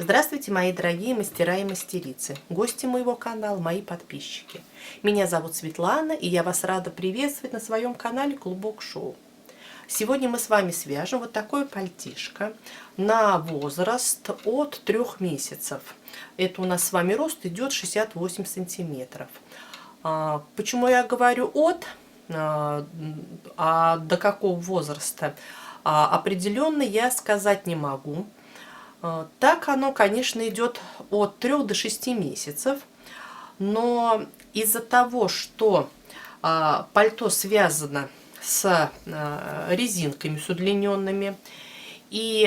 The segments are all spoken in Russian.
Здравствуйте, мои дорогие мастера и мастерицы, гости моего канала, мои подписчики. Меня зовут Светлана, и я вас рада приветствовать на своем канале Клубок Шоу. Сегодня мы с вами свяжем вот такое пальтишко на возраст от 3 месяцев. Это у нас с вами рост идет 68 сантиметров. Почему я говорю от, а до какого возраста определенно я сказать не могу. Так оно, конечно, идет от 3 до 6 месяцев, но из-за того, что пальто связано с резинками, с удлиненными, и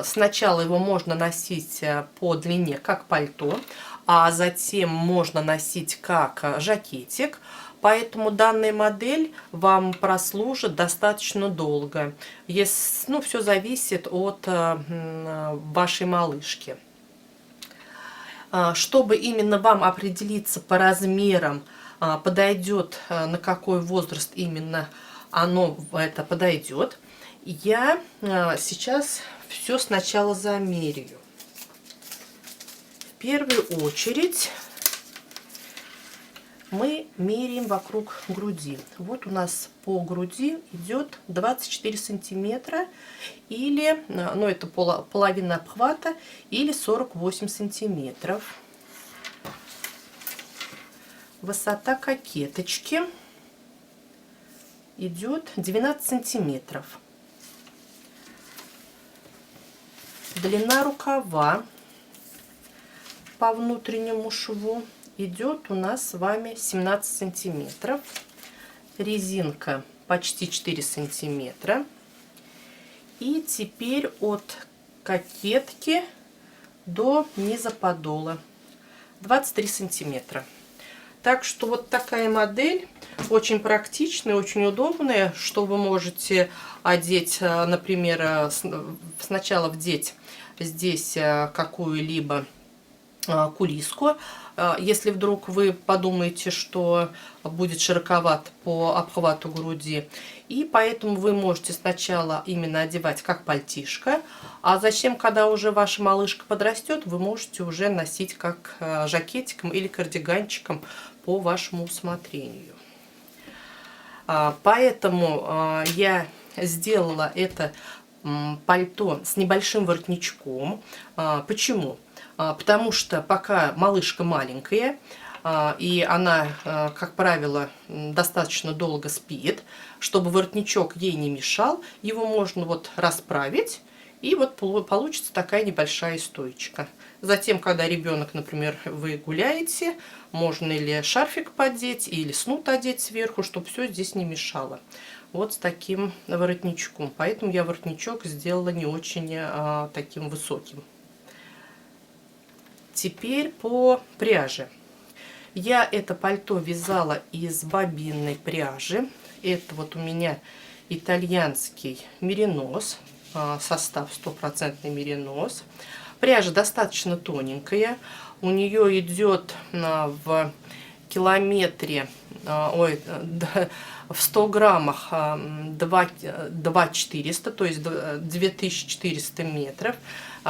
сначала его можно носить по длине, как пальто, а затем можно носить как жакетик. Поэтому данная модель вам прослужит достаточно долго. Все зависит от вашей малышки. Чтобы именно вам определиться по размерам, подойдет на какой возраст именно оно это подойдет, я сейчас все сначала замеряю. В первую очередь мы меряем вокруг груди. Вот у нас по груди идет 24 сантиметра, или, это половина обхвата, или 48 сантиметров. Высота кокеточки идет 12 сантиметров. Длина рукава по внутреннему шву идет у нас с вами 17 сантиметров. Резинка почти 4 сантиметра. И теперь от кокетки до низа подола 23 сантиметра. Так что вот такая модель очень практичная, очень удобная, что вы можете одеть, например, сначала вдеть здесь какую-либо кулиску. Если вдруг вы подумаете, что будет широковат по обхвату груди, и поэтому вы можете сначала именно одевать как пальтишко, а затем, когда уже ваша малышка подрастет, вы можете уже носить как жакетиком или кардиганчиком по вашему усмотрению. Поэтому я сделала это пальто с небольшим воротничком. Почему? Потому что пока малышка маленькая, и она, как правило, достаточно долго спит, чтобы воротничок ей не мешал, его можно вот расправить, и вот получится такая небольшая стоечка. Затем, когда ребенок, например, вы гуляете, можно или шарфик поддеть, или снуд одеть сверху, чтобы все здесь не мешало. Вот с таким воротничком. Поэтому я воротничок сделала не очень таким высоким. Теперь по пряже. Я это пальто вязала из бобинной пряжи. Это вот у меня итальянский меринос, состав 100% меринос. Пряжа достаточно тоненькая. У нее идет в километре, в 100 граммах 2400, то есть 2400 метров.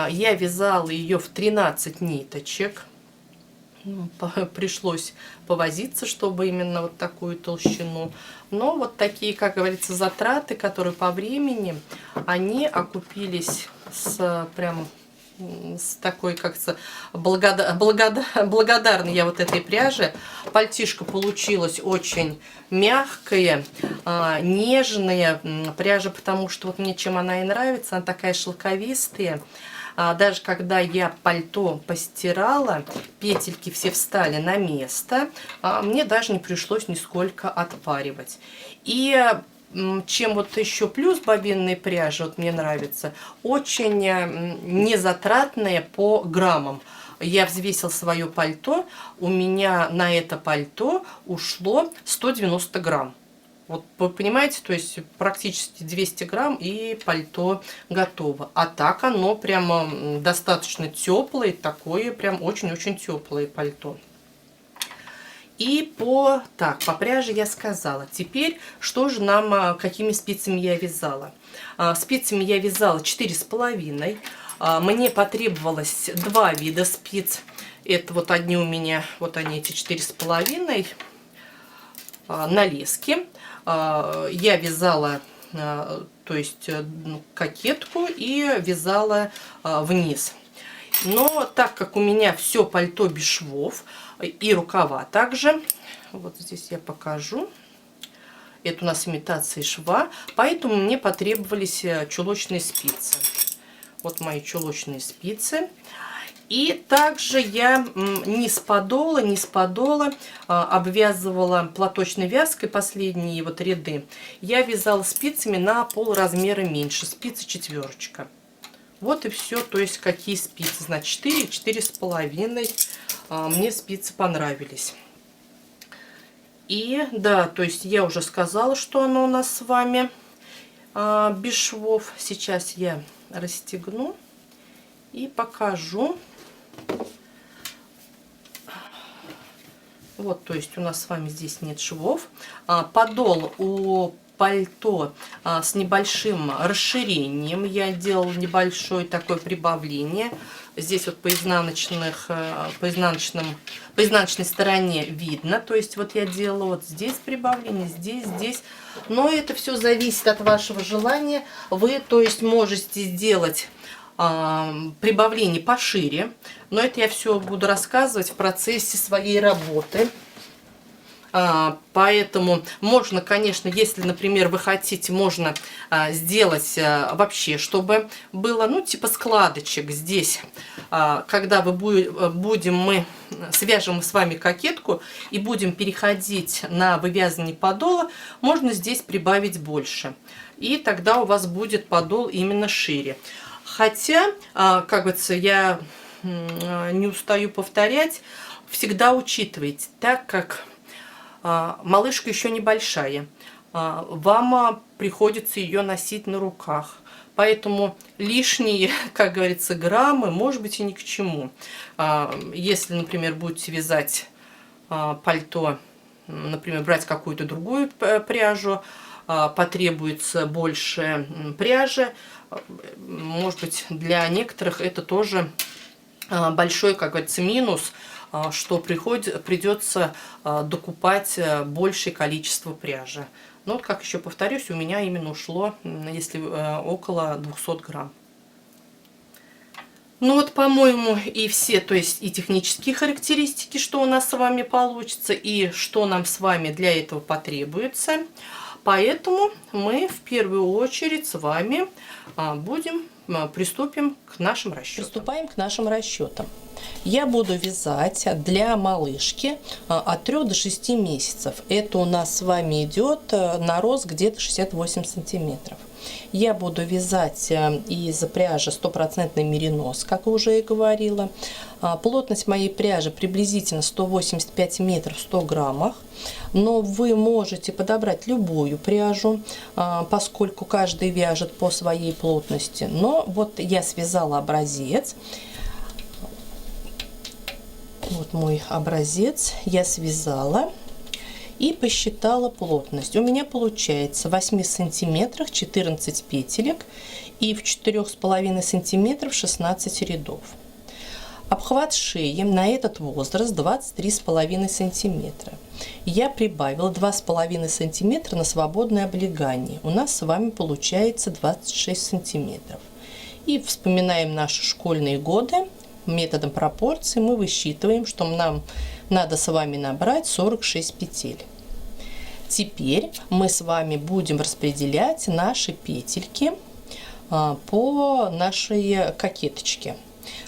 Я вязала ее в 13 ниточек. Пришлось повозиться, чтобы именно вот такую толщину. Но вот такие, как говорится, затраты, которые по времени, они окупились прям с такой, как-то благодарной я вот этой пряже. Пальтишко получилось очень мягкое, нежная пряжа, потому что вот мне чем она и нравится, она такая шелковистая. Даже когда я пальто постирала, петельки все встали на место, мне даже не пришлось нисколько отпаривать. И чем вот еще плюс бобинной пряжи, вот мне нравится, очень незатратная по граммам. Я взвесила свое пальто, у меня на это пальто ушло 190 грамм. Вот вы понимаете, то есть практически 200 грамм и пальто готово. А так оно прямо достаточно теплое, такое прям очень-очень теплое пальто. И по пряже я сказала. Теперь, что же нам, какими спицами я вязала? Спицами я вязала 4,5. мне потребовалось два вида спиц. Это вот одни у меня, вот они эти 4,5 на леске. Я вязала, то есть кокетку и вязала вниз. Но так как у меня все пальто без швов и рукава также, вот здесь я покажу. Это у нас имитация шва, поэтому мне потребовались чулочные спицы. Вот мои чулочные спицы. И также я низ подола обвязывала платочной вязкой последние вот ряды. Я вязала спицами на полразмера меньше, спицы 4. Вот и все, то есть какие спицы, значит 4, 4,5 мне спицы понравились. И да, то есть я уже сказала, что оно у нас с вами без швов. Сейчас я расстегну и покажу. Вот, то есть у нас с вами здесь нет швов. Подол у пальто с небольшим расширением. Я делала небольшое такое прибавление. Здесь вот по изнаночной стороне видно. То есть вот я делала вот здесь прибавление, здесь. Но это все зависит от вашего желания. Вы, то есть, можете сделать прибавление пошире. Но это я все буду рассказывать в процессе своей работы. Поэтому можно, конечно, если, например, вы хотите, можно сделать вообще, чтобы было, ну, типа складочек здесь. Когда мы свяжем с вами кокетку и будем переходить на вывязывание подола, можно здесь прибавить больше. И тогда у вас будет подол именно шире. Хотя, как говорится, я не устаю повторять, всегда учитывайте, так как малышка еще небольшая, вам приходится ее носить на руках. Поэтому лишние, как говорится, граммы, может быть, и ни к чему. Если, например, будете вязать пальто, например, брать какую-то другую пряжу, потребуется больше пряжи. Может быть, для некоторых это тоже большой, как говорится, минус, что придется докупать большее количество пряжи. Но, вот, как еще повторюсь, у меня именно ушло, если около 200 грамм. Ну вот, по-моему, и все, то есть и технические характеристики, что у нас с вами получится, и что нам с вами для этого потребуется. Поэтому мы в первую очередь с вами приступим к нашим расчетам. Приступаем к нашим расчетам. Я буду вязать для малышки от 3 до 6 месяцев. Это у нас с вами идет на рост где-то 68 сантиметров. Я буду вязать из пряжи 100% меринос, как уже и говорила. Плотность моей пряжи приблизительно 185 метров в 100 граммах. Но вы можете подобрать любую пряжу, поскольку каждый вяжет по своей плотности. Но вот я связала образец. Вот мой образец, я связала и посчитала плотность. У меня получается в 8 сантиметрах 14 петелек и в 4,5 сантиметров 16 рядов. Обхват шеи на этот возраст 23,5 сантиметра. Я прибавила 2,5 сантиметра на свободное облегание. У нас с вами получается 26 сантиметров. И вспоминаем наши школьные годы. Методом пропорций мы высчитываем, что нам надо с вами набрать 46 петель. Теперь мы с вами будем распределять наши петельки по нашей кокеточке.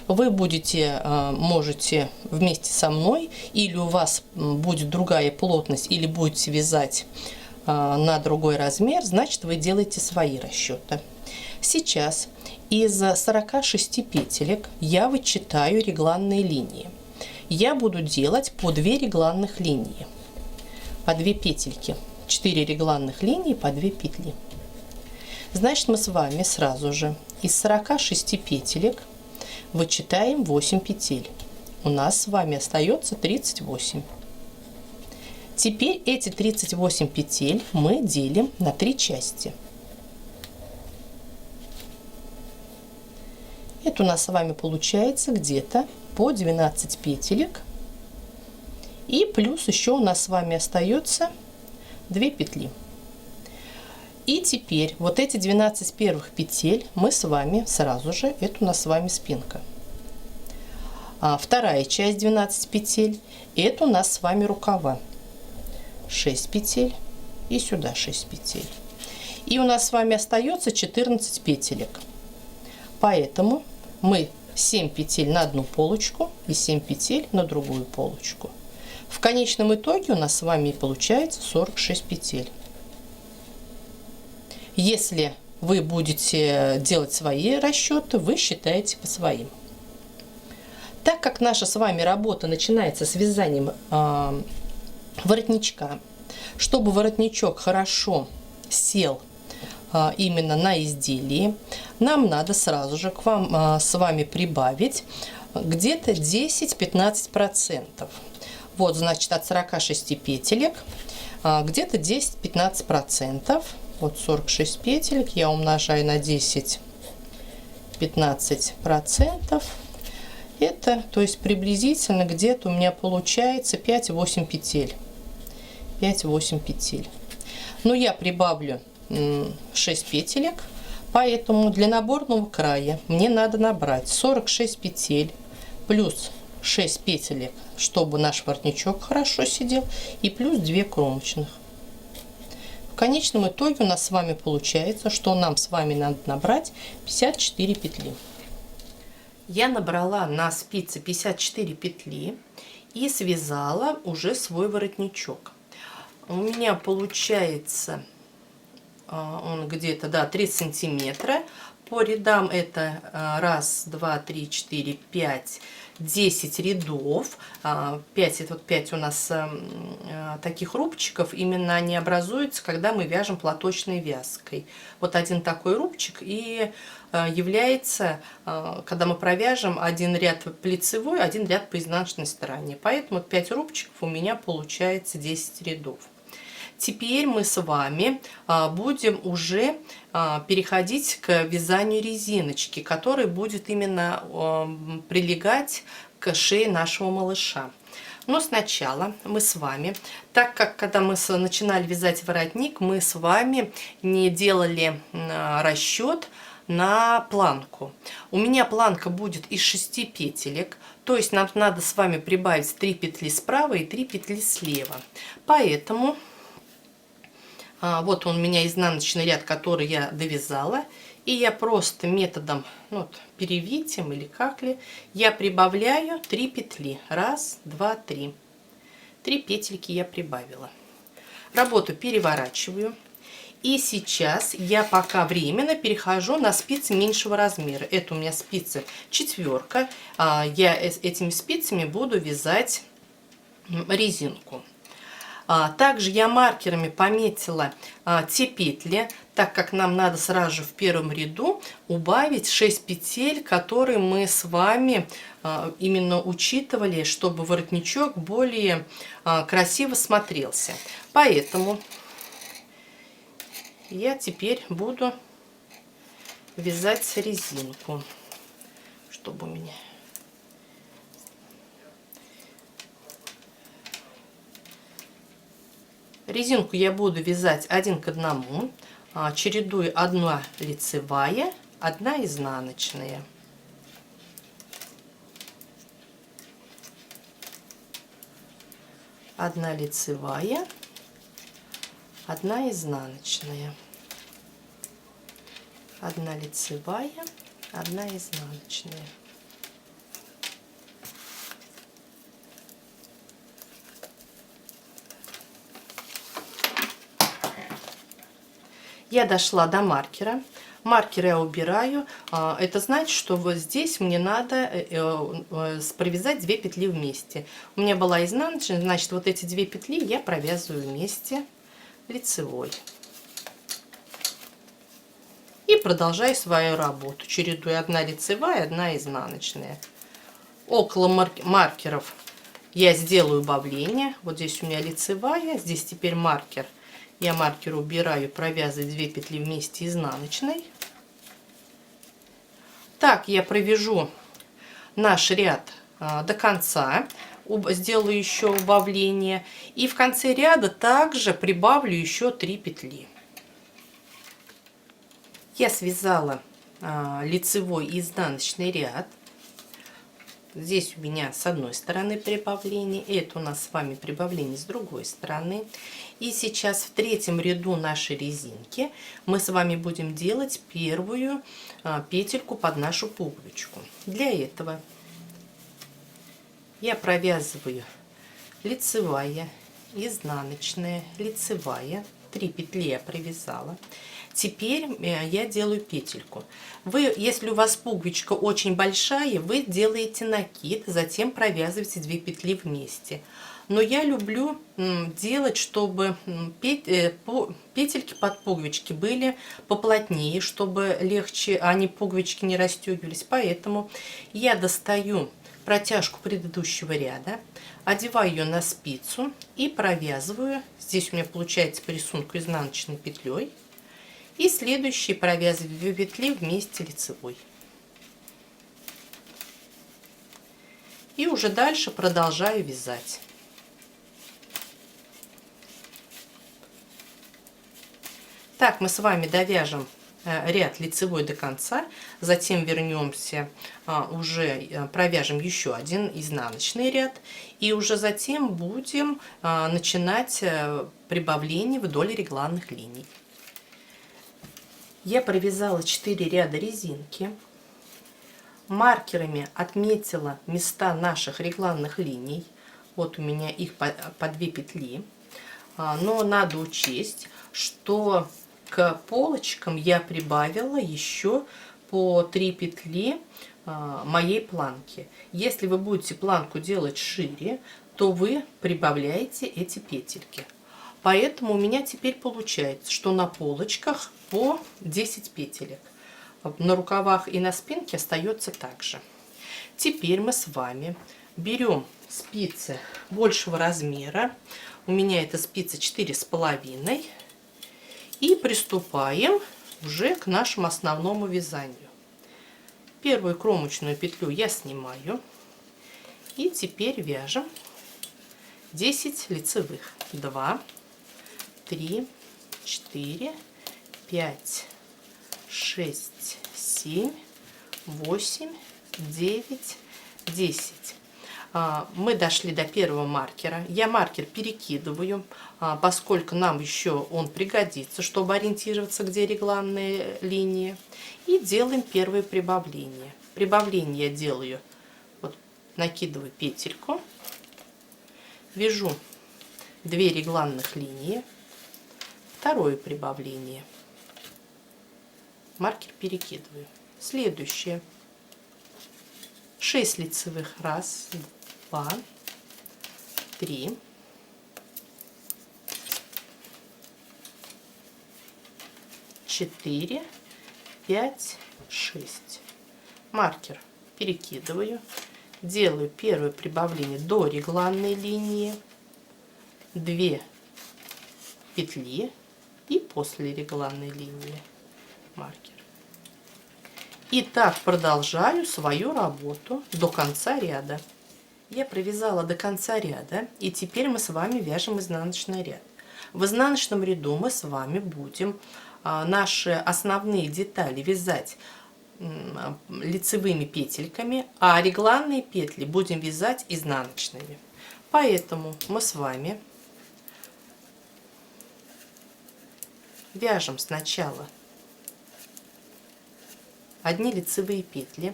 Вы можете вместе со мной, или у вас будет другая плотность, или будете вязать на другой размер, значит, вы делаете свои расчеты. Сейчас из 46 петелек я вычитаю регланные линии. Я буду делать по 2 регланных линии. По 2 петельки. 4 регланных линии по 2 петли. Значит, мы с вами сразу же из 46 петелек вычитаем 8 петель. У нас с вами остается 38. Теперь эти 38 петель мы делим на 3 части. Это у нас с вами получается где-то по 12 петелек. И плюс еще у нас с вами остается 2 петли. И теперь вот эти 12 первых петель мы с вами сразу же, это у нас с вами спинка. А вторая часть 12 петель, это у нас с вами рукава. 6 петель и сюда 6 петель. И у нас с вами остается 14 петелек. Поэтому мы 7 петель на одну полочку и 7 петель на другую полочку. В конечном итоге у нас с вами получается 46 петель. Если вы будете делать свои расчеты, вы считаете по своим. Так как наша с вами работа начинается с вязанием воротничка, чтобы воротничок хорошо сел именно на изделии, нам надо сразу же к вам с вами прибавить где-то 10-15%. Вот, значит, от 46 петелек где-то 10-15%. Вот 46 петелек я умножаю на 10-15%. Это, то есть приблизительно где-то у меня получается 5-8 петель. 5-8 петель. Но я прибавлю 6 петелек, поэтому для наборного края мне надо набрать 46 петель плюс 6 петелек, чтобы наш воротничок хорошо сидел, и плюс 2 кромочных. В конечном итоге у нас с вами получается, что нам с вами надо набрать 54 петли. Я набрала на спице 54 петли и связала уже свой воротничок. У меня получается он где-то, да, 3 сантиметра. По рядам это 1, 2, 3, 4, 5, 10 рядов. 5, это вот 5 у нас таких рубчиков, именно они образуются, когда мы вяжем платочной вязкой. Вот один такой рубчик и является, когда мы провяжем один ряд по лицевой, один ряд по изнаночной стороне. Поэтому 5 рубчиков у меня получается 10 рядов. Теперь мы с вами будем уже переходить к вязанию резиночки, которая будет именно прилегать к шее нашего малыша. Но сначала мы с вами, так как когда мы начинали вязать воротник, мы с вами не делали расчет на планку. У меня планка будет из 6 петелек, то есть нам надо с вами прибавить 3 петли справа и 3 петли слева. Поэтому вот он у меня изнаночный ряд, который я довязала. И я просто методом перевитием или как ли, я прибавляю 3 петли. 1, 2, 3. 3 петельки я прибавила. Работу переворачиваю. И сейчас я пока временно перехожу на спицы меньшего размера. Это у меня спицы 4. Я этими спицами буду вязать резинку. Также я маркерами пометила те петли, так как нам надо сразу же в первом ряду убавить 6 петель, которые мы с вами именно учитывали, чтобы воротничок более красиво смотрелся. Поэтому я теперь буду вязать резинку, чтобы у меня... Резинку я буду вязать 1 к 1, чередуя 1 лицевая, 1 изнаночная. Одна лицевая, 1 изнаночная. 1 лицевая, 1 изнаночная. Я дошла до маркера. Маркер я убираю. Это значит, что вот здесь мне надо провязать 2 петли вместе. У меня была изнаночная, значит, вот эти 2 петли я провязываю вместе лицевой. И продолжаю свою работу, чередуя 1 лицевая, 1 изнаночная. Около маркеров я сделаю убавление. Вот здесь у меня лицевая, здесь теперь маркер. Я маркер убираю, провязываю 2 петли вместе изнаночной. Так я провяжу наш ряд до конца, сделаю еще убавление, и в конце ряда также прибавлю еще 3 петли. Я связала лицевой и изнаночный ряд. Здесь у меня с одной стороны прибавление, это у нас с вами прибавление с другой стороны. И сейчас в третьем ряду нашей резинки мы с вами будем делать первую петельку под нашу пуговичку. Для этого я провязываю лицевая, изнаночная, лицевая. 3 петли я провязала. Теперь я делаю петельку. Вы, если у вас пуговичка очень большая, вы делаете накид, затем провязываете 2 петли вместе. Но я люблю делать, чтобы петельки под пуговички были поплотнее, чтобы легче, они пуговички не расстегивались. Поэтому я достаю протяжку предыдущего ряда, одеваю ее на спицу и провязываю. Здесь у меня получается по рисунку изнаночной петлей. И следующие провязываю 2 петли вместе лицевой. И уже дальше продолжаю вязать. Так мы с вами довяжем ряд лицевой до конца, затем вернемся, уже провяжем еще один изнаночный ряд, и уже затем будем начинать прибавление вдоль регланных линий. Я провязала 4 ряда резинки, маркерами отметила места наших регланных линий. Вот у меня их по 2 петли, но надо учесть, что к полочкам я прибавила еще по 3 петли моей планки. Если вы будете планку делать шире, то вы прибавляете эти петельки. Поэтому у меня теперь получается, что на полочках по 10 петелек. На рукавах и на спинке остается также. Теперь мы с вами берем спицы большего размера. У меня это спица 4,5. И приступаем уже к нашему основному вязанию. Первую кромочную петлю я снимаю. И теперь вяжем 10 лицевых. 2, 3, 4, 5, 6, 7, 8, 9, 10. Мы дошли до первого маркера. Я маркер перекидываю, поскольку нам еще он пригодится, чтобы ориентироваться, где регланные линии. И делаем первое прибавление. Прибавление я делаю, вот, накидываю петельку, вяжу 2 регланных линии, второе прибавление, маркер перекидываю. Следующее. 6 лицевых. 1, 2, 3, 4, 5, 6. Маркер перекидываю. Делаю первое прибавление до регланной линии. 2 петли и после регланной линии маркер. И так продолжаю свою работу до конца ряда. Я провязала до конца ряда, и теперь мы с вами вяжем изнаночный ряд. В изнаночном ряду мы с вами будем наши основные детали вязать лицевыми петельками, а регланные петли будем вязать изнаночными. Поэтому мы с вами вяжем сначала одни лицевые петли,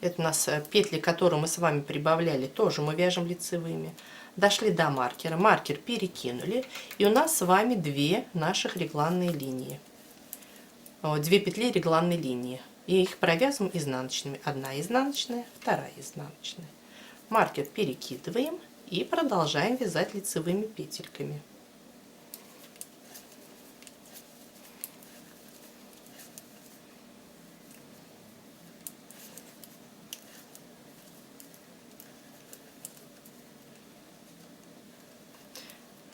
это у нас петли, которые мы с вами прибавляли, тоже мы вяжем лицевыми. Дошли до маркера, маркер перекинули, и у нас с вами 2 наших регланные линии, 2 петли регланной линии, и их провязываем изнаночными. Одна изнаночная, вторая изнаночная. Маркер перекидываем и продолжаем вязать лицевыми петельками.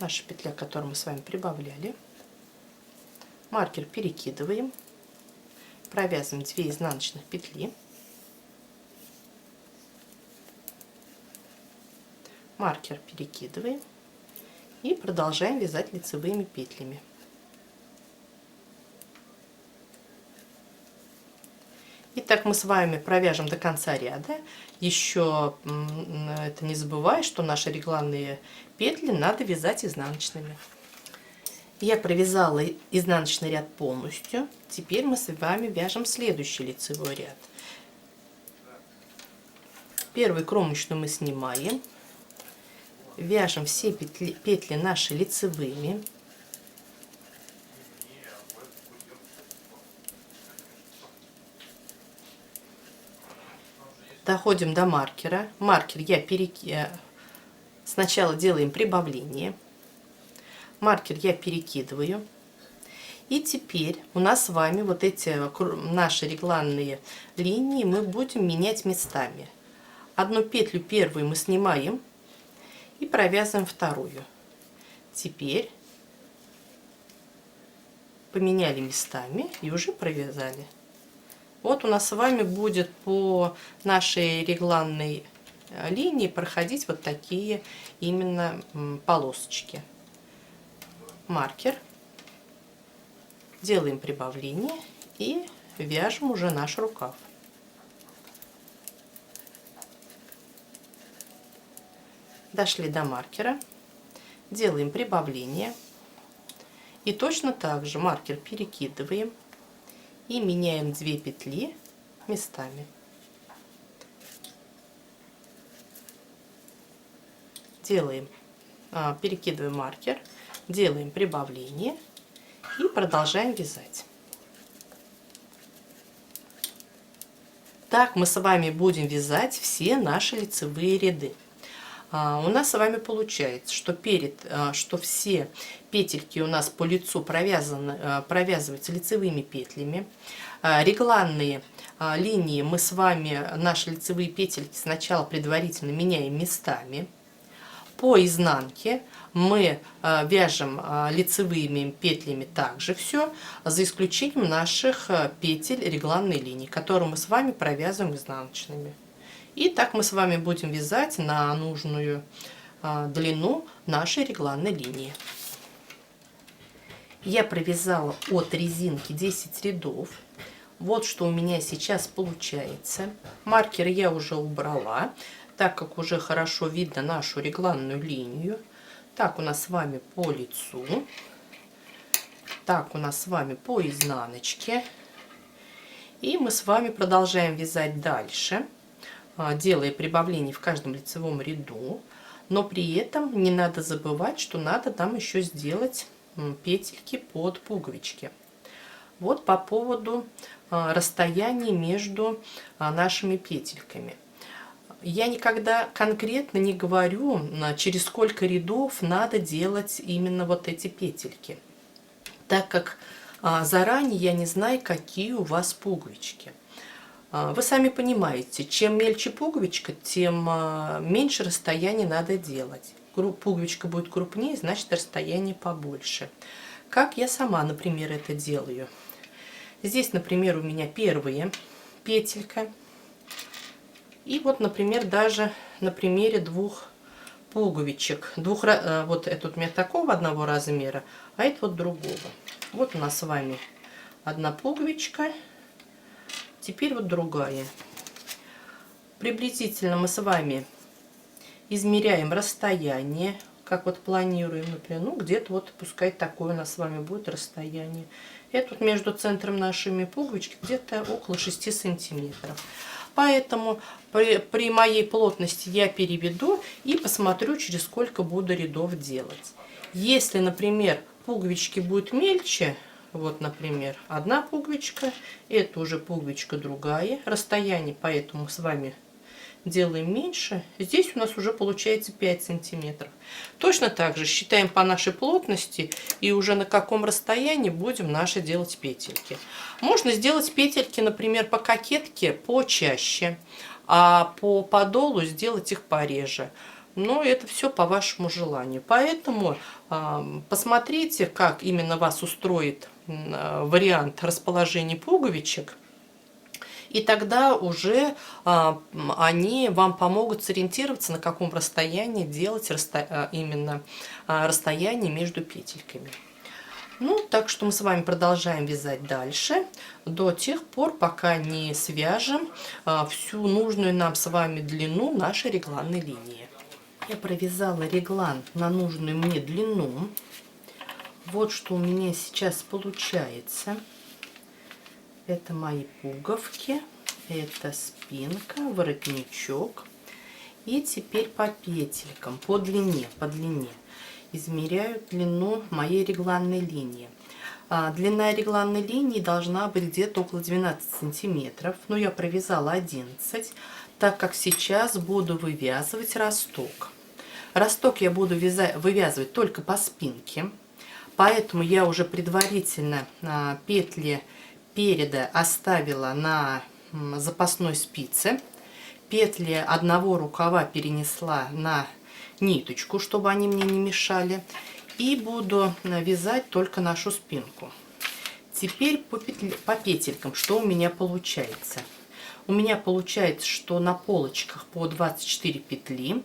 наша петля, которую мы с вами прибавляли. Маркер перекидываем, провязываем 2 изнаночных петли. Маркер перекидываем и продолжаем вязать лицевыми петлями. Итак, мы с вами провяжем до конца ряда. Еще это не забывая, что наши регланные петли надо вязать изнаночными. Я провязала изнаночный ряд полностью. Теперь мы с вами вяжем следующий лицевой ряд. Первую кромочную мы снимаем. Вяжем все петли наши лицевыми. Доходим до маркера. Маркер сначала делаем прибавление. Маркер я перекидываю. И теперь у нас с вами вот эти наши регланные линии мы будем менять местами. Одну петлю первую мы снимаем и провязываем вторую. Теперь поменяли местами и уже провязали. Вот у нас с вами будет по нашей регланной линии проходить вот такие именно полосочки. Маркер, делаем прибавление и вяжем уже наш рукав. Дошли до маркера, делаем прибавление и точно так же маркер перекидываем и меняем 2 петли местами. Перекидываем маркер, делаем прибавление и продолжаем вязать. Так мы с вами будем вязать все наши лицевые ряды. У нас с вами получается, что все петельки у нас по лицу провязываются лицевыми петлями. Регланные линии мы с вами, наши лицевые петельки сначала предварительно меняем местами. По изнанке мы вяжем лицевыми петлями также все, за исключением наших петель регланной линии, которые мы с вами провязываем изнаночными. И так мы с вами будем вязать на нужную длину нашей регланной линии. Я провязала от резинки 10 рядов. Вот что у меня сейчас получается. Маркер я уже убрала, так как уже хорошо видно нашу регланную линию. Так у нас с вами по лицу. Так у нас с вами по изнаночке. И мы с вами продолжаем вязать дальше, делая прибавление в каждом лицевом ряду, но при этом не надо забывать, что надо там еще сделать петельки под пуговички. Вот по поводу расстояния между нашими петельками. Я никогда конкретно не говорю, через сколько рядов надо делать именно вот эти петельки, так как заранее я не знаю, какие у вас пуговички. Вы сами понимаете, чем мельче пуговичка, тем меньше расстояния надо делать. Пуговичка будет крупнее, значит расстояние побольше. Как я сама, например, это делаю. Здесь, например, у меня первая петелька. И вот, например, даже на примере 2 пуговичек. Вот это у меня такого одного размера, а это вот другого. Вот у нас с вами одна пуговичка. Теперь вот другая. Приблизительно мы с вами измеряем расстояние, как вот планируем, например, ну где-то вот пускай такое у нас с вами будет расстояние. Это вот между центром нашими пуговички где-то около 6 сантиметров. Поэтому при моей плотности я переведу и посмотрю, через сколько буду рядов делать. Если, например, пуговички будут мельче, вот, например, одна пуговичка, это уже пуговичка другая, расстояние поэтому с вами делаем меньше. Здесь у нас уже получается 5 сантиметров. Точно так же считаем по нашей плотности и уже на каком расстоянии будем наши делать петельки. Можно сделать петельки, например, по кокетке почаще, а по подолу сделать их пореже. но это все по вашему желанию. Поэтому посмотрите, как именно вас устроит вариант расположения пуговичек, и тогда уже они вам помогут сориентироваться, на каком расстоянии делать именно расстояние между петельками. Ну, так что мы с вами продолжаем вязать дальше, до тех пор, пока не свяжем всю нужную нам с вами длину нашей регланной линии. Я провязала реглан на нужную мне длину. Вот что у меня сейчас получается. Это мои пуговки, это спинка, воротничок. И теперь по петелькам, по длине. Измеряю длину моей регланной линии. Длина регланной линии должна быть где-то около 12 сантиметров. Но я провязала 11, так как сейчас буду вывязывать росток. Росток я буду вывязывать только по спинке. Поэтому я уже предварительно петли переда оставила на запасной спице. Петли одного рукава перенесла на ниточку, чтобы они мне не мешали. И буду вязать только нашу спинку. Теперь по петелькам, что у меня получается. У меня получается, что на полочках по 24 петли,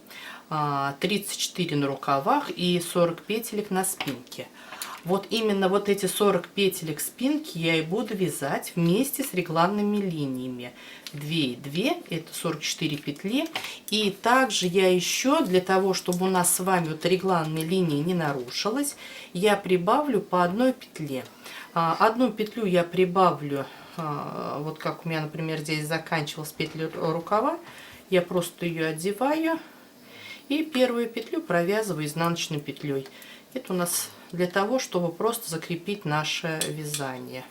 34 на рукавах и 40 петелек на спинке. Вот именно вот эти 40 петелек спинки я и буду вязать вместе с регланными линиями. 2 и 2, это 44 петли. И также я еще, для того, чтобы у нас с вами вот регланная линия не нарушилась, я прибавлю по одной петле. Одну петлю я прибавлю, вот как у меня, например, здесь заканчивалась петля рукава. Я просто ее одеваю и первую петлю провязываю изнаночной петлей. Это у нас для того, чтобы просто закрепить наше вязание.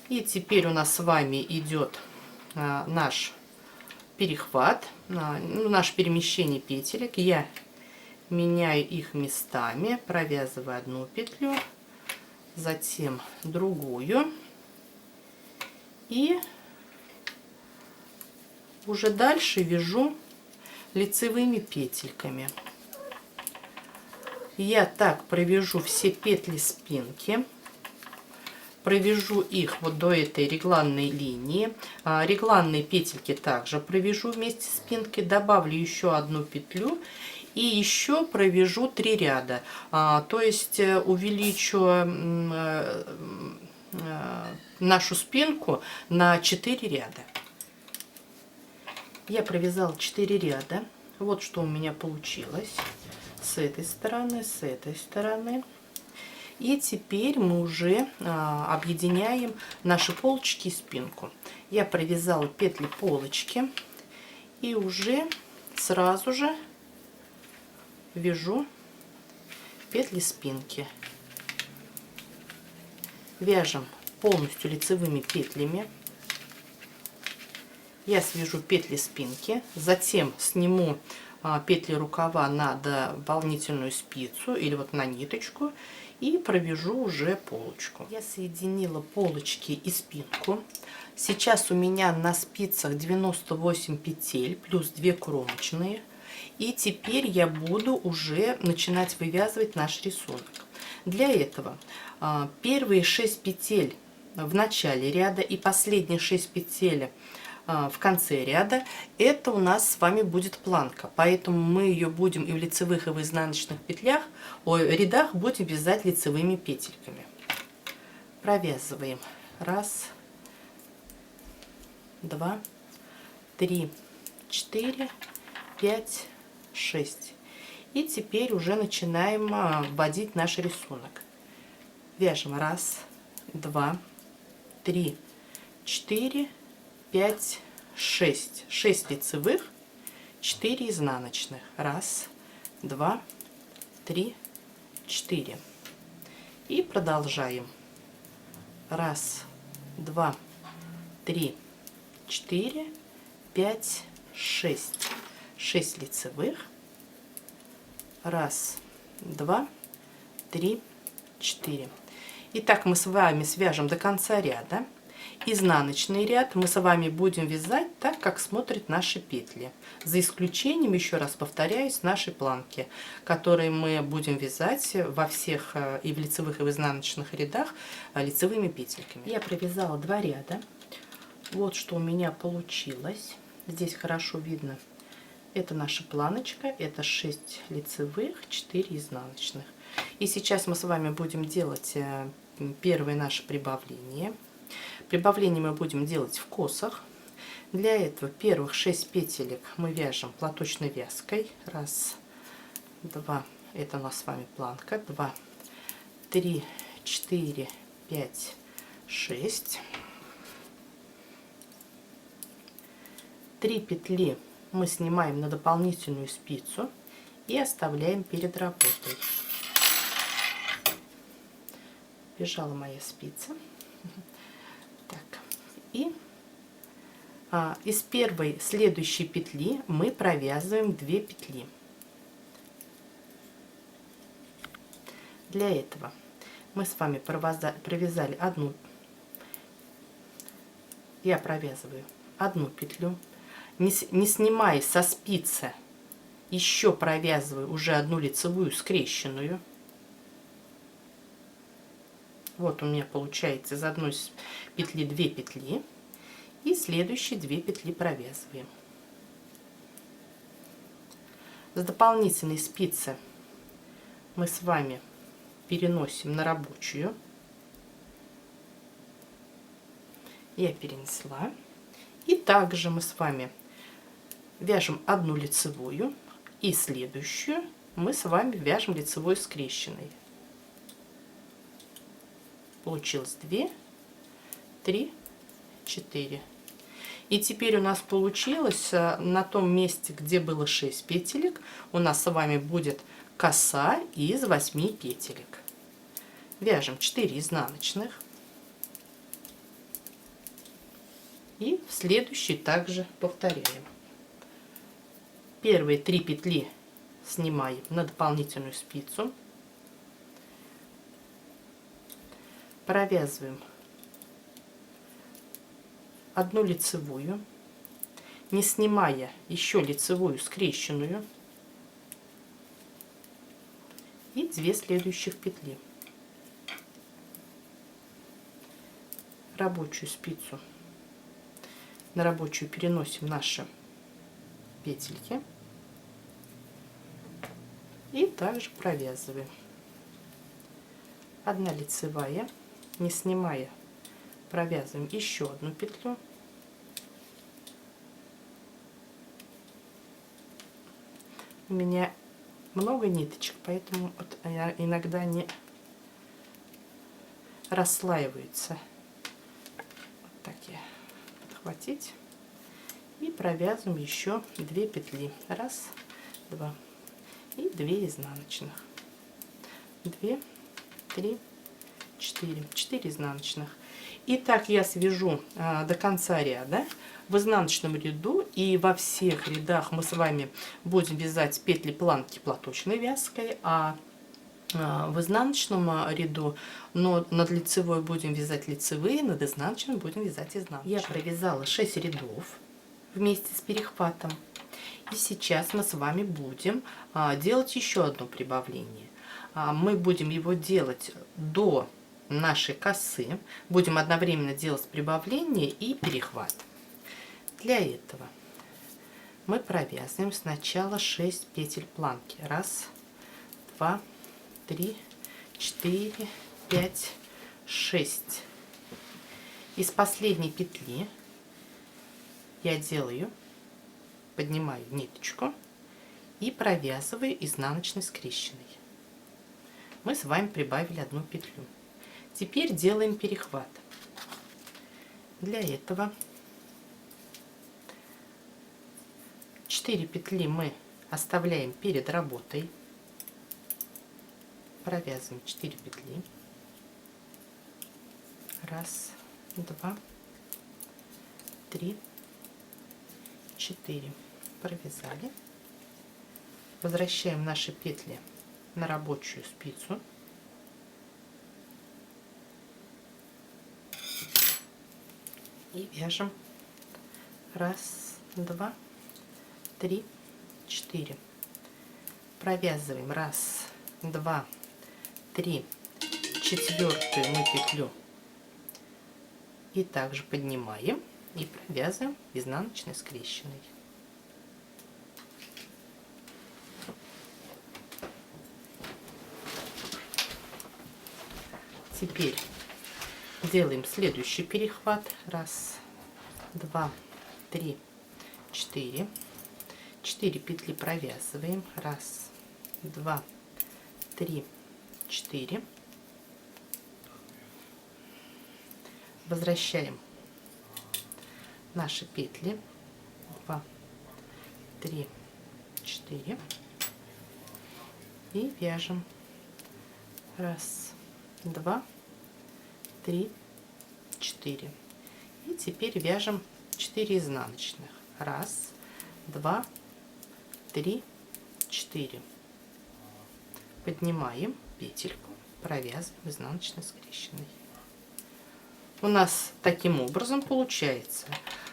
И теперь у нас с вами идет наш перехват, наше перемещение петелек. Я меняю их местами, провязываю одну петлю, затем другую. И уже дальше вяжу лицевыми петельками. Я так провяжу все петли спинки, провяжу их вот до этой регланной линии. Регланные петельки также провяжу вместе с спинкой, добавлю еще одну петлю и еще провяжу 3 ряда. То есть увеличу нашу спинку на 4 ряда. Я провязала 4 ряда. Вот что у меня получилось. С этой стороны. И теперь мы уже объединяем наши полочки и спинку. Я провязала петли полочки и уже сразу же вяжу петли спинки. Вяжем полностью лицевыми петлями. Я свяжу петли спинки, затем сниму петли рукава на дополнительную спицу или вот на ниточку и провяжу уже полочку. Я соединила полочки и спинку. Сейчас у меня на спицах 98 петель плюс 2 кромочные. И теперь я буду уже начинать вывязывать наш рисунок. Для этого первые 6 петель в начале ряда и последние 6 петель в конце ряда, это у нас с вами будет планка, поэтому мы ее будем и в лицевых, и в изнаночных рядах будем вязать лицевыми петельками. Провязываем 1, 2, 3, 4, 5, 6. И теперь уже начинаем вводить наш рисунок. Вяжем 1, 2, 3, 4, 5, 6. 6 лицевых, 4 изнаночных. 1, 2, 3, 4. И продолжаем. 1, 2, 3, 4, 5, 6. 6 лицевых. 1, 2, 3, 4. Итак, мы с вами свяжем до конца ряда. Изнаночный ряд мы с вами будем вязать так, как смотрят наши петли. За исключением, еще раз повторяюсь, нашей планки, которые мы будем вязать во всех и в лицевых, и в изнаночных рядах лицевыми петельками. Я провязала 2 ряда. Вот что у меня получилось. Здесь хорошо видно. Это наша планочка, это 6 лицевых, 4 изнаночных. И сейчас мы с вами будем делать первое наше прибавление. Прибавление мы будем делать в косах. Для этого первых 6 петелек мы вяжем платочной вязкой. 1, 2, это у нас с вами планка. 2, 3, 4, 5, 6. 3 петли мы снимаем на дополнительную спицу и оставляем перед работой. Бежала моя спица. Так, и из первой следующей петли мы провязываем 2 петли. Для этого мы с вами провязали одну. Я провязываю одну петлю, не снимая со спицы, еще провязываю уже одну лицевую скрещенную. Вот у меня получается из одной петли 2 петли, и следующие 2 петли провязываем. С дополнительной спицы мы с вами переносим на рабочую. Я перенесла. И также мы с вами вяжем одну лицевую, и следующую мы с вами вяжем лицевой скрещенной. Получилось 2, 3, 4. И теперь у нас получилось на том месте, где было 6 петелек, у нас с вами будет коса из 8 петелек. Вяжем 4 изнаночных. И в следующий также повторяем. Первые 3 петли снимаем на дополнительную спицу. Провязываем одну лицевую, не снимая еще лицевую скрещенную, и 2 следующих петли. Рабочую спицу на рабочую переносим наши петельки и также провязываем. Одна лицевая, не снимая, провязываем еще одну петлю. У меня много ниточек, поэтому вот иногда не расслаиваются. Вот так я подхватить и провязываем еще 2 петли. 1, 2 и 2 изнаночных. 2, 3, 4 изнаночных. И так я свяжу до конца ряда. В изнаночном ряду и во всех рядах мы с вами будем вязать петли планки платочной вязкой, а в изнаночном ряду, но над лицевой будем вязать лицевые, над изнаночным будем вязать изнаночные. Я провязала 6 рядов вместе с перехватом. И сейчас мы с вами будем делать еще одно прибавление. Мы будем его делать до нашей косы. Будем одновременно делать прибавление и перехват. Для этого мы провязываем сначала 6 петель планки. 1, 2, 3, 4, 5, 6. Из последней петли я делаю, поднимаю ниточку и провязываю изнаночной скрещенной. Мы с вами прибавили одну петлю. Теперь делаем перехват. Для этого 4 петли мы оставляем перед работой. Провязываем 4 петли. 1, 2, 3, 4. Провязали. Возвращаем наши петли на рабочую спицу. И вяжем 1, 2, 3, 4. Провязываем 1, 2, 3, 4 мы петлю и также поднимаем и провязываем изнаночной скрещенной. Теперь делаем следующий перехват. 1, 2, 3, 4. 4 петли провязываем. 1, 2, 3, 4. Возвращаем наши петли. 2, 3, 4. И вяжем. 1, 2, 3, 4. И теперь вяжем 4 изнаночных. 1, 2, 3, 4. Поднимаем петельку, провязываем изнаночной скрещенной. У нас таким образом получается,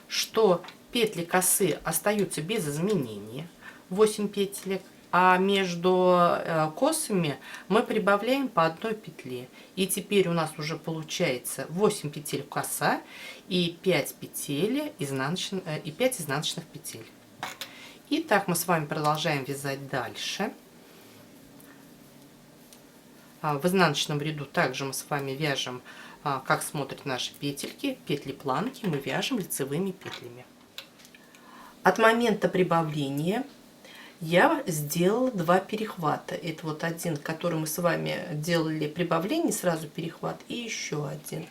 что петли косы остаются без изменения, 8 петелек, а между косами мы прибавляем по одной петле. И теперь у нас уже получается 8 петель коса и 5 петель и 5 изнаночных петель. И так мы с вами продолжаем вязать дальше. В изнаночном ряду также мы с вами вяжем, как смотрят наши петельки, петли планки мы вяжем лицевыми петлями. От момента прибавления я сделала 2 перехвата. Это вот один, который мы с вами делали прибавление, сразу перехват, и еще один.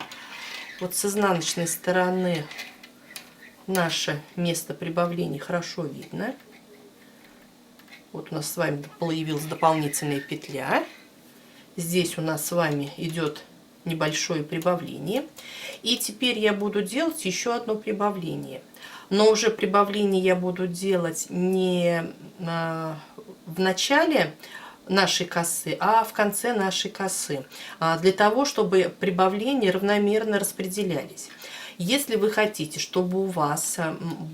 Вот с изнаночной стороны наше место прибавления хорошо видно. Вот у нас с вами появилась дополнительная петля. Здесь у нас с вами идет небольшое прибавление. И теперь я буду делать еще одно прибавление. Но уже прибавление я буду делать не в начале нашей косы, а в конце нашей косы. Для того, чтобы прибавления равномерно распределялись. Если вы хотите, чтобы у вас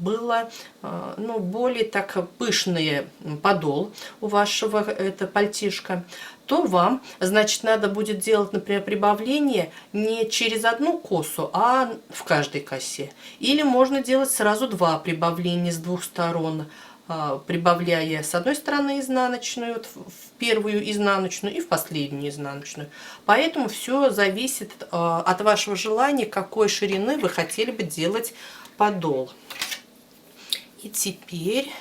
было более так пышный подол у вашего пальтишка, то вам, значит, надо будет делать, например, прибавление не через одну косу, а в каждой косе. Или можно делать сразу 2 прибавления с 2 сторон, прибавляя с одной стороны изнаночную, в первую изнаночную и в последнюю изнаночную. Поэтому все зависит от вашего желания, какой ширины вы хотели бы делать подол. И теперь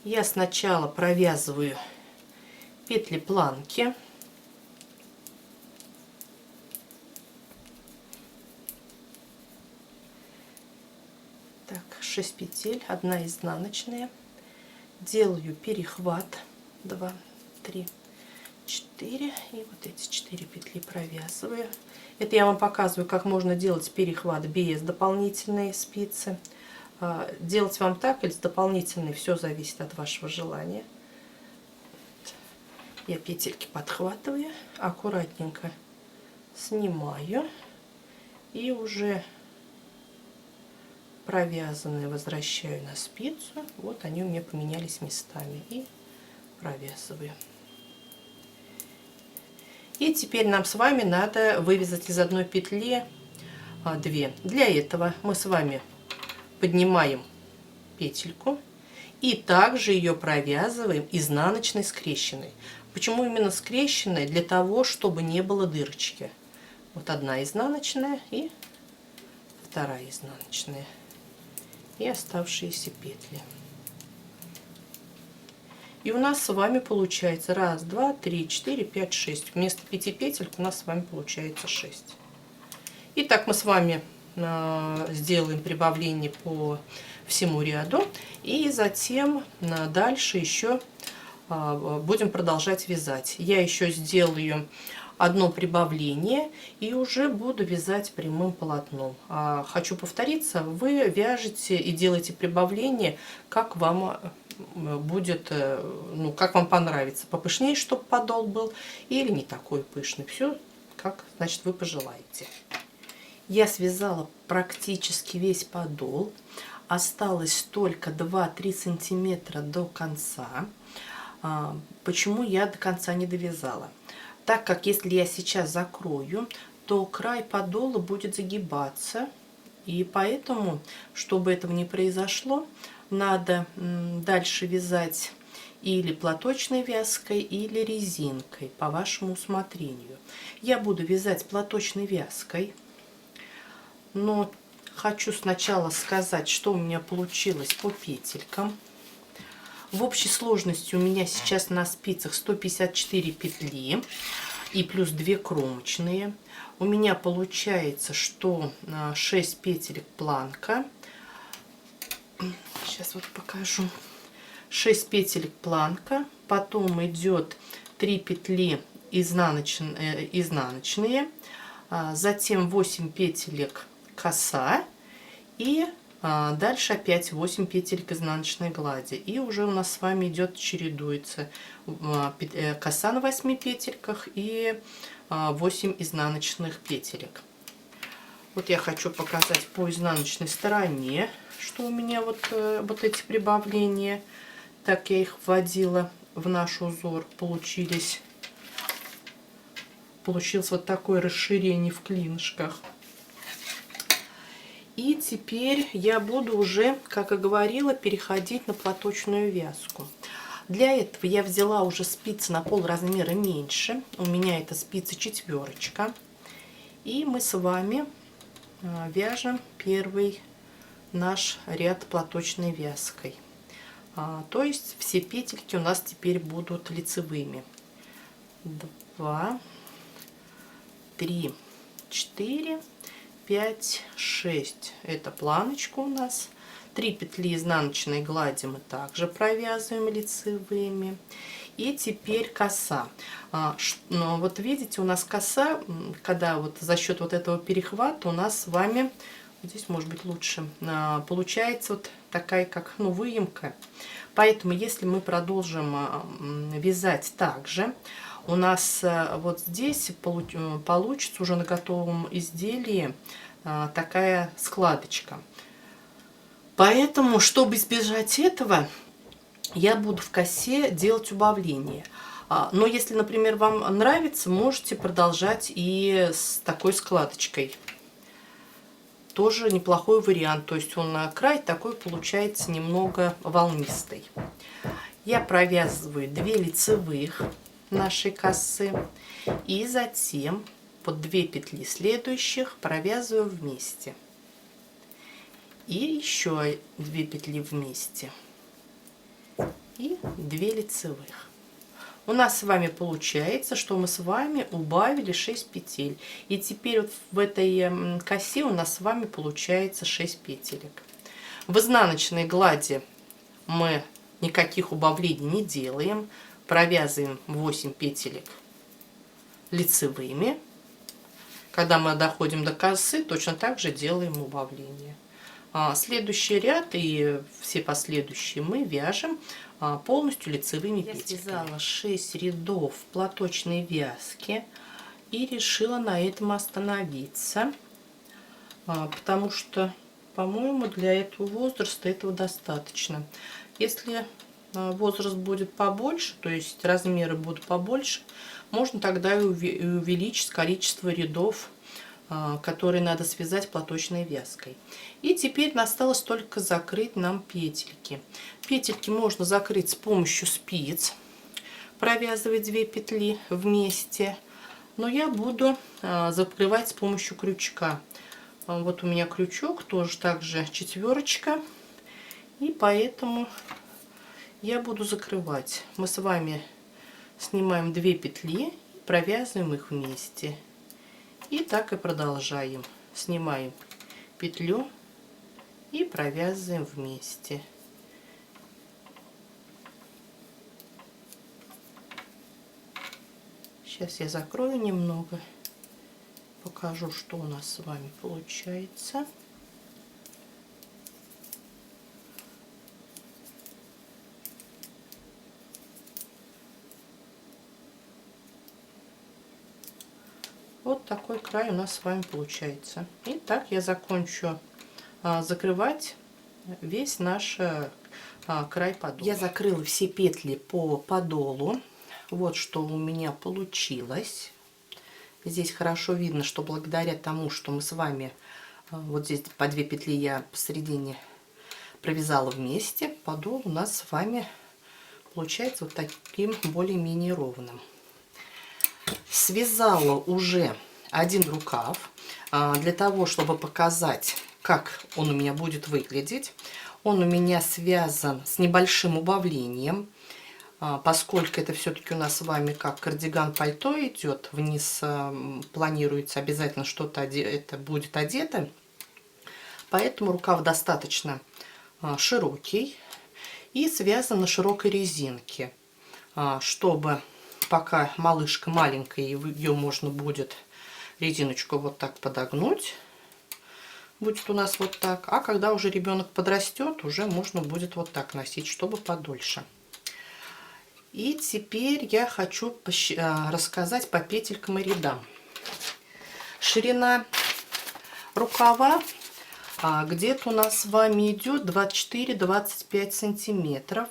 я сначала провязываю петли планки. Так, 6 петель, 1 изнаночная. Делаю перехват 2, 3, 4 и вот эти 4 петли провязываю. Это я вам показываю, как можно делать перехват без дополнительной спицы. Делать вам так или с дополнительной, все зависит от вашего желания. Я петельки подхватываю, аккуратненько снимаю и уже провязанные возвращаю на спицу. Вот они у меня поменялись местами и провязываю. И теперь нам с вами надо вывязать из одной петли 2. Для этого мы с вами поднимаем петельку и также ее провязываем изнаночной скрещенной. Почему именно скрещенной? Для того, чтобы не было дырочки. Вот 1 изнаночная и 2 изнаночная. И оставшиеся петли. И у нас с вами получается 1, 2, 3, 4, 5, 6. Вместо 5 петель у нас с вами получается 6. Итак, мы с вами сделаем прибавление по всему ряду. И затем дальше еще будем продолжать вязать. Я еще сделаю одно прибавление и уже буду вязать прямым полотном. Хочу повториться, вы вяжете и делаете прибавление, как вам будет, как вам понравится. Попышнее, чтобы подол был, или не такой пышный. Все, как, значит, вы пожелаете. Я связала практически весь подол. Осталось только 2-3 сантиметра до конца. Почему я до конца не довязала? Так как если я сейчас закрою, то край подола будет загибаться. И поэтому, чтобы этого не произошло, надо дальше вязать или платочной вязкой, или резинкой, по вашему усмотрению. Я буду вязать платочной вязкой, но хочу сначала сказать, что у меня получилось по петелькам. В общей сложности у меня сейчас на спицах 154 петли и плюс 2 кромочные. У меня получается, что 6 петелек планка. Сейчас вот покажу. 6 петелек планка, потом идет 3 петли изнаночные, затем 8 петелек коса и дальше опять 8 петелек изнаночной глади. И уже у нас с вами идет, чередуется коса на 8 петельках и 8 изнаночных петелек. Вот я хочу показать по изнаночной стороне, что у меня вот эти прибавления. Так я их вводила в наш узор. Получилось вот такое расширение в клинышках. И теперь я буду уже, как и говорила, переходить на платочную вязку. Для этого я взяла уже спицы на полразмера меньше. У меня это спицы 4. И мы с вами вяжем первый наш ряд платочной вязкой. То есть все петельки у нас теперь будут лицевыми. 2, 3, 4, 5, 6. Это планочка у нас. 3 петли изнаночной глади мы также провязываем лицевыми. И теперь коса. Но вот видите, у нас коса, когда вот за счет вот этого перехвата у нас с вами, здесь может быть лучше, получается вот такая как выемка. Поэтому если мы продолжим вязать также, у нас вот здесь получится уже на готовом изделии такая складочка. Поэтому, чтобы избежать этого, я буду в косе делать убавление. Но если, например, вам нравится, можете продолжать и с такой складочкой. Тоже неплохой вариант. То есть он на край такой получается немного волнистый. Я провязываю 2 лицевых нашей косы. И затем под 2 петли следующих провязываю вместе. И еще 2 петли вместе. И 2 лицевых. У нас с вами получается, что мы с вами убавили 6 петель. И теперь вот в этой косе у нас с вами получается 6 петелек. В изнаночной глади мы никаких убавлений не делаем. Провязываем 8 петелек лицевыми. Когда мы доходим до косы, точно так же делаем убавление. Следующий ряд и все последующие мы вяжем полностью лицевыми петельками. Я связала 6 рядов платочной вязки и решила на этом остановиться, потому что, по-моему, для этого возраста этого достаточно. Если возраст будет побольше, то есть размеры будут побольше, можно тогда и увеличить количество рядов, которые надо связать платочной вязкой. И теперь осталось только закрыть нам петельки. Петельки можно закрыть с помощью спиц, провязывать 2 петли вместе, но я буду закрывать с помощью крючка. Вот у меня крючок, тоже также 4, и поэтому я буду закрывать. Мы с вами снимаем 2 петли и провязываем их вместе. И так и продолжаем. Снимаем петлю и провязываем вместе. Сейчас я закрою немного, покажу, что у нас с вами получается. Вот такой край у нас с вами получается. И так я закончу закрывать весь наш край подола. Я закрыла все петли по подолу. Вот что у меня получилось. Здесь хорошо видно, что благодаря тому, что мы с вами вот здесь по 2 петли я посередине провязала вместе, подол у нас с вами получается вот таким более-менее ровным. Связала уже один рукав для того, чтобы показать, как он у меня будет выглядеть. Он у меня связан с небольшим убавлением, поскольку это все-таки у нас с вами как кардиган-пальто идет, вниз планируется обязательно что-то это будет одето, поэтому рукав достаточно широкий и связан на широкой резинке, чтобы пока малышка маленькая, ее можно будет резиночку вот так подогнуть, будет у нас вот так, а когда уже ребенок подрастет, уже можно будет вот так носить, чтобы подольше. И теперь я хочу рассказать по петелькам и рядам. Ширина рукава где-то у нас с вами идет 24-25 сантиметров.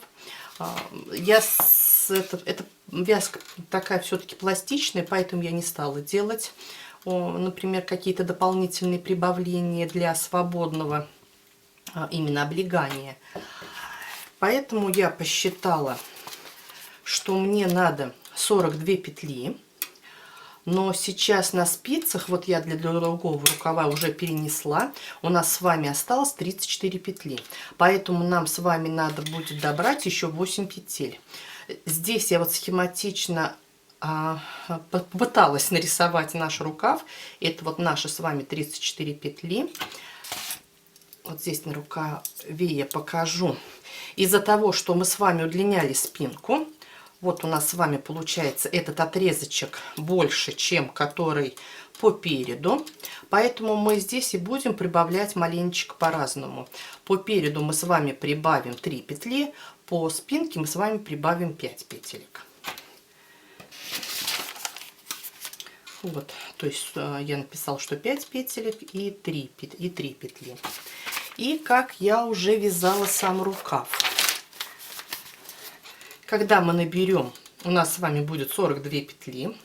Это вязка такая все-таки пластичная, поэтому я не стала делать, например, какие-то дополнительные прибавления для свободного именно облегания. Поэтому я посчитала, что мне надо 42 петли, но сейчас на спицах, вот я для другого рукава уже перенесла, у нас с вами осталось 34 петли, поэтому нам с вами надо будет добрать еще 8 петель. Здесь я вот схематично попыталась нарисовать наш рукав. Это вот наши с вами 34 петли. Вот здесь на рукаве я покажу. Из-за того, что мы с вами удлиняли спинку, вот у нас с вами получается этот отрезочек больше, чем который по переду. Поэтому мы здесь и будем прибавлять маленечко по-разному. По переду мы с вами прибавим 3 петли, по спинке мы с вами прибавим 5 петелек. Вот, то есть я написала, что 5 петелек и 3 петли. И как я уже вязала сам рукав. Когда мы наберем, у нас с вами будет 42 петли.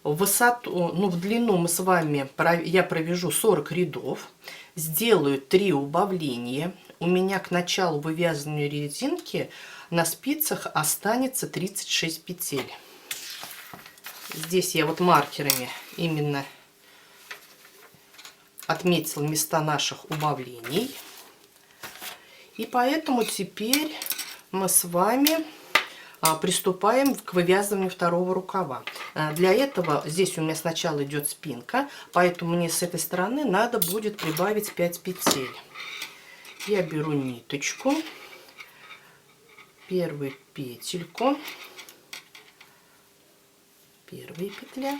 В высоту, в длину мы с вами, я провяжу 40 рядов. Сделаю 3 убавления. У меня к началу вывязывания резинки на спицах останется 36 петель. Здесь я вот маркерами именно отметила места наших убавлений. И поэтому теперь мы с вами приступаем к вывязыванию второго рукава. Для этого здесь у меня сначала идет спинка, поэтому мне с этой стороны надо будет прибавить 5 петель. Я беру ниточку, первую петельку, первая петля.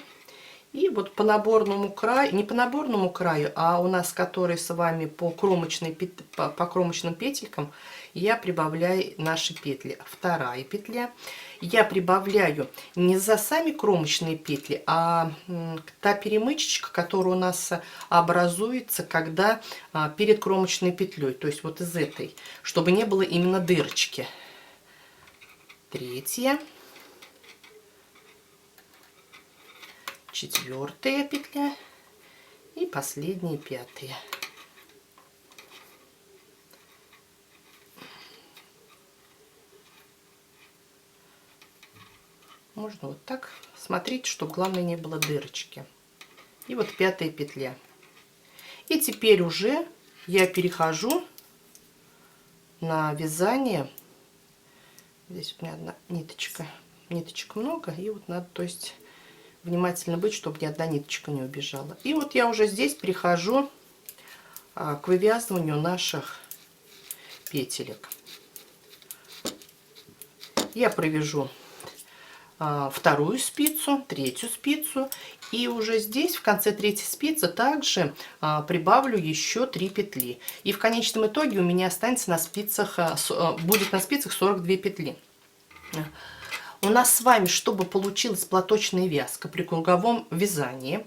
И вот по наборному краю, не по наборному краю, а у нас который с вами по кромочным петелькам, я прибавляю наши петли. Вторая петля. Я прибавляю не за сами кромочные петли, а та перемычечка, которая у нас образуется, когда перед кромочной петлей. То есть вот из этой, чтобы не было именно дырочки. Третья. Четвертая петля и последняя, пятая. Можно вот так. Смотрите, чтобы главное не было дырочки. И вот пятая петля. И теперь уже я перехожу на вязание. Здесь у меня одна ниточка. Ниточек много. И вот надо, то есть, внимательно быть, чтобы ни одна ниточка не убежала. И вот я уже здесь перехожу к вывязыванию наших петелек. Я провяжу вторую спицу, третью спицу, и уже здесь в конце третьей спицы также прибавлю еще 3 петли. И в конечном итоге у меня останется на спицах, будет на спицах 42 петли. У нас с вами, чтобы получилась платочная вязка при круговом вязании,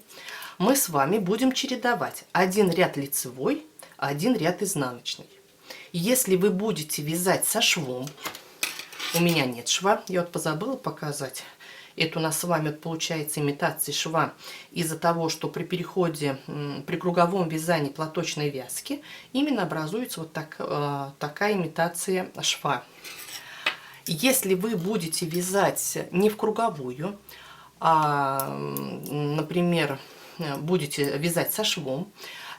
мы с вами будем чередовать один ряд лицевой, один ряд изнаночный. Если вы будете вязать со швом, у меня нет шва, я вот позабыла показать. Это у нас с вами получается имитация шва из-за того, что при переходе, при круговом вязании платочной вязки именно образуется вот такая имитация шва. Если вы будете вязать не в круговую, а, например, будете вязать со швом,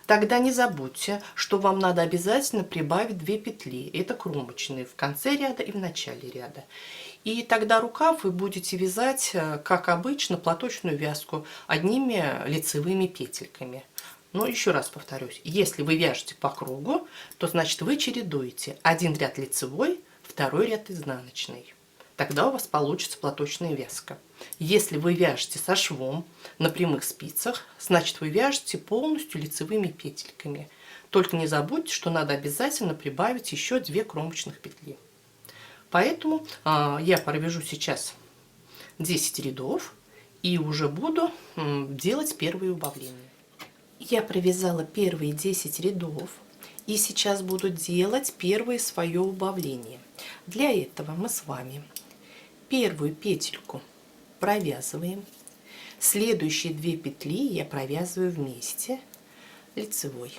тогда не забудьте, что вам надо обязательно прибавить 2 петли. Это кромочные в конце ряда и в начале ряда. И тогда рукав вы будете вязать, как обычно, платочную вязку одними лицевыми петельками. Но еще раз повторюсь, если вы вяжете по кругу, то значит вы чередуете один ряд лицевой, второй ряд изнаночный. Тогда у вас получится платочная вязка. Если вы вяжете со швом на прямых спицах, значит вы вяжете полностью лицевыми петельками. Только не забудьте, что надо обязательно прибавить еще 2 кромочных петли. Поэтому я провяжу сейчас 10 рядов и уже буду делать первые убавления. Я провязала первые 10 рядов и сейчас буду делать первое свое убавление. Для этого мы с вами первую петельку провязываем, следующие 2 петли я провязываю вместе лицевой.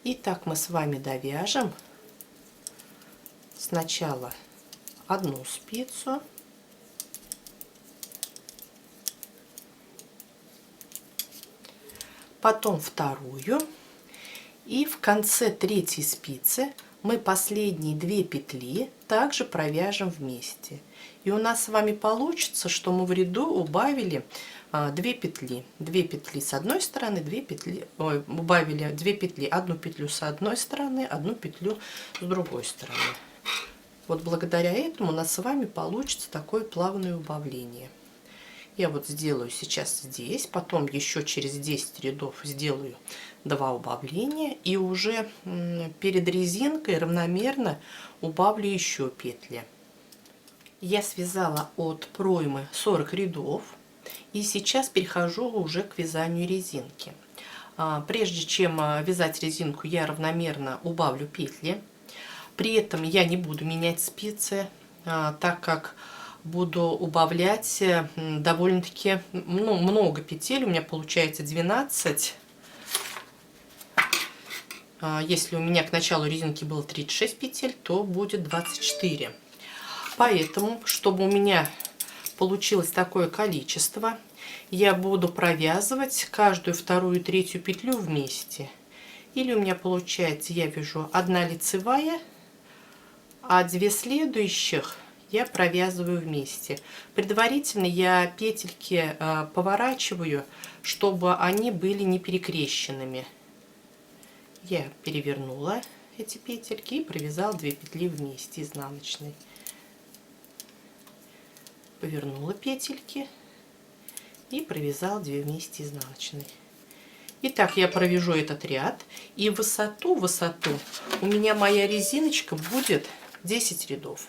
И так мы с вами довяжем сначала одну спицу, потом вторую, и в конце третьей спицы мы последние 2 петли также провяжем вместе. И у нас с вами получится, что мы в ряду убавили 2 петли. 2 петли с одной стороны, 2 петли, убавили 2 петли, одну петлю с одной стороны, одну петлю с другой стороны. Вот благодаря этому у нас с вами получится такое плавное убавление. Я вот сделаю сейчас здесь, потом еще через 10 рядов сделаю 2 убавления и уже перед резинкой равномерно убавлю еще петли. Я связала от проймы 40 рядов и сейчас перехожу уже к вязанию резинки. Прежде чем вязать резинку, я равномерно убавлю петли. При этом я не буду менять спицы, так как буду убавлять довольно-таки много петель. У меня получается 12. Если у меня к началу резинки было 36 петель, то будет 24. Поэтому, чтобы у меня получилось такое количество, я буду провязывать каждую вторую и третью петлю вместе. Или у меня получается, я вяжу 1 лицевая, а 2 следующих я провязываю вместе. Предварительно я петельки поворачиваю, чтобы они были не перекрещенными. Я перевернула эти петельки и провязала 2 петли вместе изнаночной. Повернула петельки и провязала 2 вместе изнаночной. Итак, я провяжу этот ряд, и высоту у меня моя резиночка будет 10 рядов.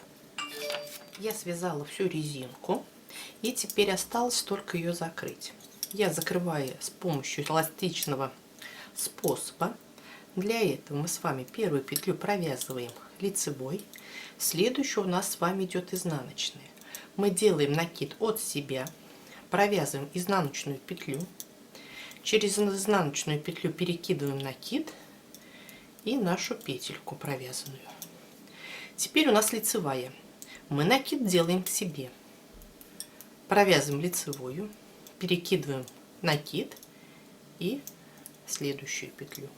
Я связала всю резинку, и теперь осталось только ее закрыть. Я закрываю с помощью эластичного способа. Для этого мы с вами первую петлю провязываем лицевой, следующую у нас с вами идет изнаночная. Мы делаем накид от себя, провязываем изнаночную петлю, через изнаночную петлю перекидываем накид и нашу петельку провязанную. Теперь у нас лицевая. Мы накид делаем к себе, провязываем лицевую, перекидываем накид и следующую петлю.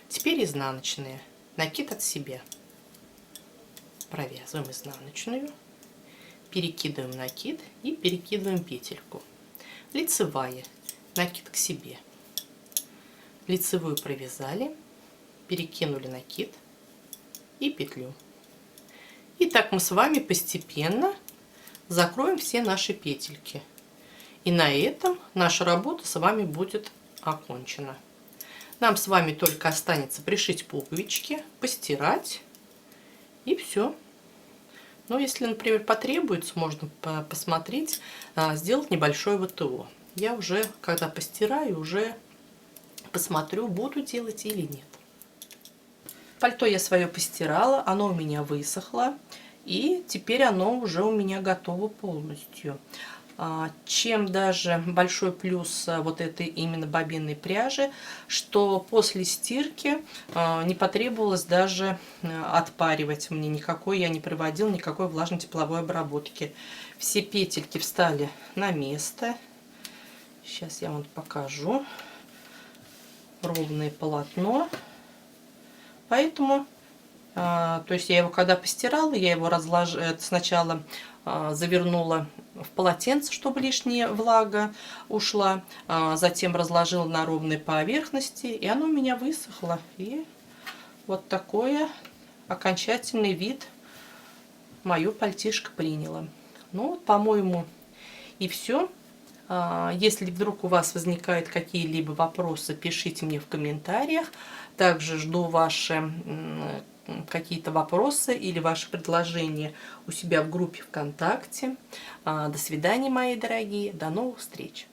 Теперь изнаночная, накид от себя, провязываем изнаночную, перекидываем накид и перекидываем петельку. Лицевая, накид к себе, лицевую провязали, перекинули накид и петлю. И так мы с вами постепенно закроем все наши петельки. И на этом наша работа с вами будет окончена. Нам с вами только останется пришить пуговички, постирать, и все. Но если, например, потребуется, можно посмотреть, сделать небольшое ВТО. Я уже, когда постираю, уже посмотрю, буду делать или нет. Пальто я свое постирала, оно у меня высохло, и теперь оно уже у меня готово полностью. Чем даже большой плюс вот этой именно бобинной пряжи, что после стирки не потребовалось даже отпаривать мне никакой, я не проводил никакой влажно-тепловой обработки. Все петельки встали на место. Сейчас я вам покажу. Ровное полотно. Поэтому, то есть я его когда постирала, я его сначала завернула в полотенце, чтобы лишняя влага ушла, затем разложила на ровной поверхности, и оно у меня высохло. И вот такой окончательный вид мое пальтишко приняло. Ну, по-моему, и все. Если вдруг у вас возникают какие-либо вопросы, пишите мне в комментариях. Также жду ваши какие-то вопросы или ваши предложения у себя в группе ВКонтакте. До свидания, мои дорогие. До новых встреч.